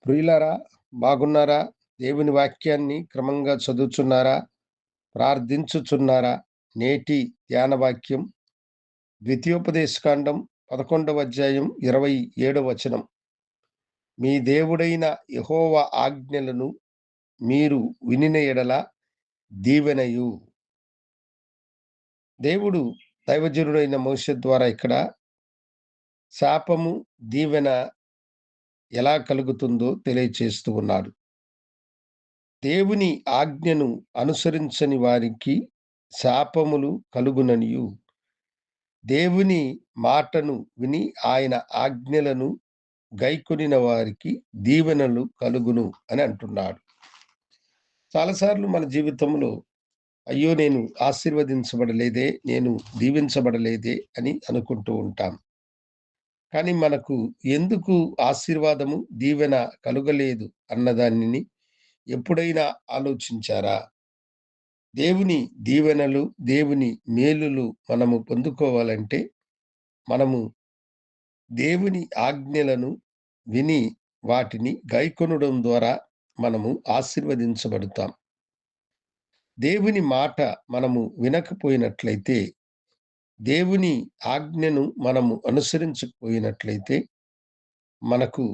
ప్రియులారా, బాగున్నారా? దేవుని వాక్యాన్ని క్రమంగా చదువుచున్నారా? ప్రార్థించుచున్నారా? నేటి ధ్యాన వాక్యం ద్వితీయోపదేశకాండం 11వ అధ్యాయం 27వ వచనం. మీ దేవుడైన యెహోవా ఆజ్ఞలను మీరు వినిన ఎడల దీవెనయు. దేవుడు దైవజనుడైన మోషే ద్వారా ఇక్కడ శాపము, దీవెన ఎలా కలుగుతుందో తెలియచేస్తూ ఉన్నాడు. దేవుని ఆజ్ఞను అనుసరించని వారికి శాపములు కలుగుననియు, దేవుని మాటను విని ఆయన ఆజ్ఞలను గైకొనిన వారికి దీవెనలు కలుగును అని అంటున్నాడు. చాలాసార్లు మన జీవితంలో అయ్యో, నేను ఆశీర్వదించబడలేదే, నేను దీవించబడలేదే అని అనుకుంటూ ఉంటాం. కానీ మనకు ఎందుకు ఆశీర్వాదము, దీవెన కలుగలేదు అన్నదానిని ఎప్పుడైనా ఆలోచించారా? దేవుని దీవెనలు, దేవుని మేలులు మనము పొందుకోవాలంటే, మనము దేవుని ఆజ్ఞలను విని వాటిని గైకొనడం ద్వారా మనము ఆశీర్వదించబడతాం. దేవుని మాట మనము వినకపోయినట్లయితే, దేవుని ఆజ్ఞను మనము అనుసరించకపోయినట్లయితే, మనకు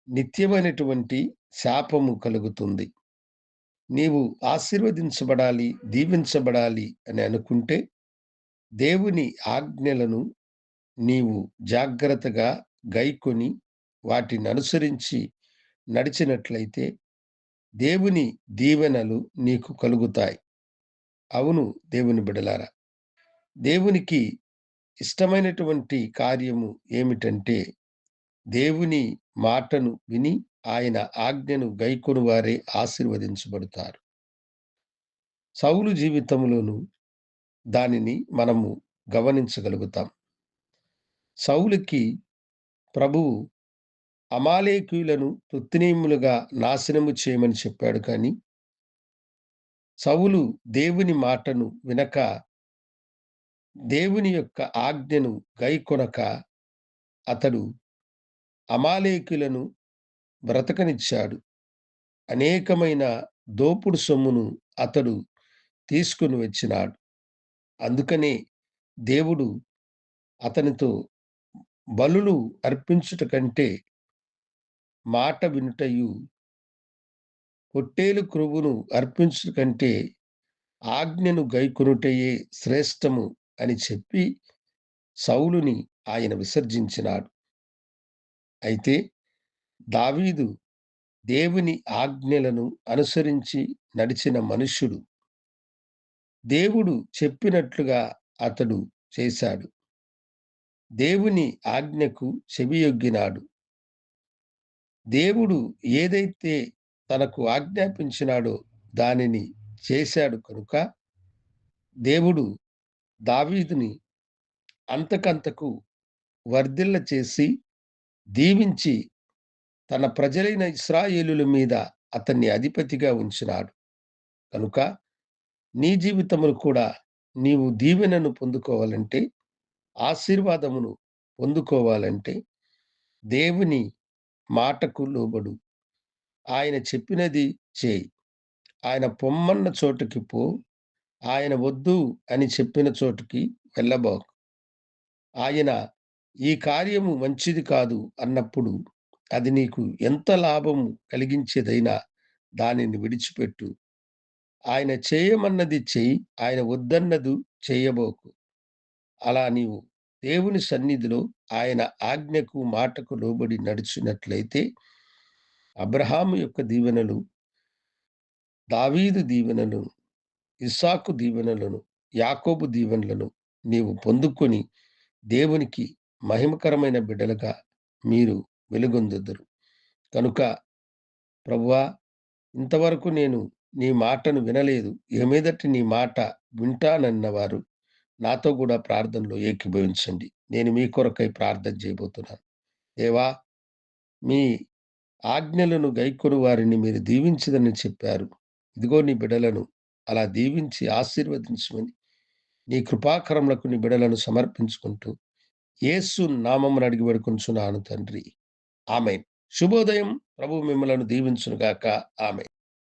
నిత్యమైనటువంటి శాపము కలుగుతుంది. నీవు ఆశీర్వదించబడాలి, దీవించబడాలి అని అనుకుంటే, దేవుని ఆజ్ఞలను నీవు జాగ్రత్తగా గైకొని వాటిని అనుసరించి నడిచినట్లయితే దేవుని దీవెనలు నీకు కలుగుతాయి. అవును దేవుని బిడలారా, దేవునికి ఇష్టమైనటువంటి కార్యము ఏమిటంటే, దేవుని మాటను విని ఆయన ఆజ్ఞను గైకొని వారే ఆశీర్వదించబడతారు. సౌలు జీవితంలోను దానిని మనము గమనించగలుగుతాం. సౌలుకి ప్రభువు అమాలేకీయులను తుత్తినీములుగా నాశనము చేయమని చెప్పాడు. కానీ సౌలు దేవుని మాటను వినక, దేవుని యొక్క ఆజ్ఞను గైకొనక, అతడు అమాలేకీయులను బ్రతకనిచ్చాడు. అనేకమైన దోపుడు సొమ్మును అతడు తీసుకుని వచ్చినాడు. అందుకనే దేవుడు అతనితో బలులు అర్పించుట కంటే మాట వినుటయు, పొట్టేలు క్రొవ్వును అర్పించుట కంటే ఆజ్ఞను గైకొనుటయే శ్రేష్టము అని చెప్పి సౌలుని ఆయన విసర్జించినాడు. అయితే దావీదు దేవుని ఆజ్ఞలను అనుసరించి నడిచిన మనుష్యుడు. దేవుడు చెప్పినట్లుగా అతడు చేశాడు. దేవుని ఆజ్ఞకు చెవియొగ్గినాడు. దేవుడు ఏదైతే తనకు ఆజ్ఞాపించినాడో దానిని చేశాడు కనుక దేవుడు దావీదుని అంతకంతకు వర్ధిల్ల చేసి దీవించి తన ప్రజలైన ఇశ్రాయేలుల మీద అతన్ని అధిపతిగా ఉంచినాడు. కనుక నీ జీవితమును కూడా నీవు దీవెనను పొందుకోవాలంటే, ఆశీర్వాదమును పొందుకోవాలంటే దేవుని మాటకు లోబడు. ఆయన చెప్పినది చేయి. ఆయన పొమ్మన్న చోటుకి పో. ఆయన వద్దు అని చెప్పిన చోటుకి వెళ్ళబోకు. ఆయన ఈ కార్యము మంచిది కాదు అన్నప్పుడు అది నీకు ఎంత లాభము కలిగించేదైనా దానిని విడిచిపెట్టు. ఆయన చేయమన్నది చెయ్యి, ఆయన వద్దన్నదు చేయబోకు. అలా నీవు దేవుని సన్నిధిలో ఆయన ఆజ్ఞకు, మాటకు లోబడి నడిచినట్లయితే అబ్రహాము యొక్క దీవెనలు, దావీదు దీవెనలను, ఇస్సాకు దీవెనలను, యాకోబు దీవెనలను నీవు పొందుకొని దేవునికి మహిమకరమైన బిడ్డలుగా మీరు వెలుగొందుదురు. కనుక ప్రభువా, ఇంతవరకు నేను నీ మాటను వినలేదు, ఇక మీదట నీ మాట వింటానన్నవారు నాతో కూడా ప్రార్థనలో ఏకీభవించండి. నేను మీ కొరకై ప్రార్థన చేయబోతున్నాను. దేవా, మీ ఆజ్ఞలను గైకొని వారిని మీరు దీవించదని చెప్పారు. ఇదిగో నీ బిడ్డలను అలా దీవించి ఆశీర్వదించమని నీ కృపాకరములకు నీ బిడ్డలను సమర్పించుకుంటూ యేసు నామమున అడిగి వేడుకొనుచున్నాను తండ్రి. ఆమేన్. శుభోదయం. ప్రభువు మిమ్మలను దీవించును గాక. ఆమేన్.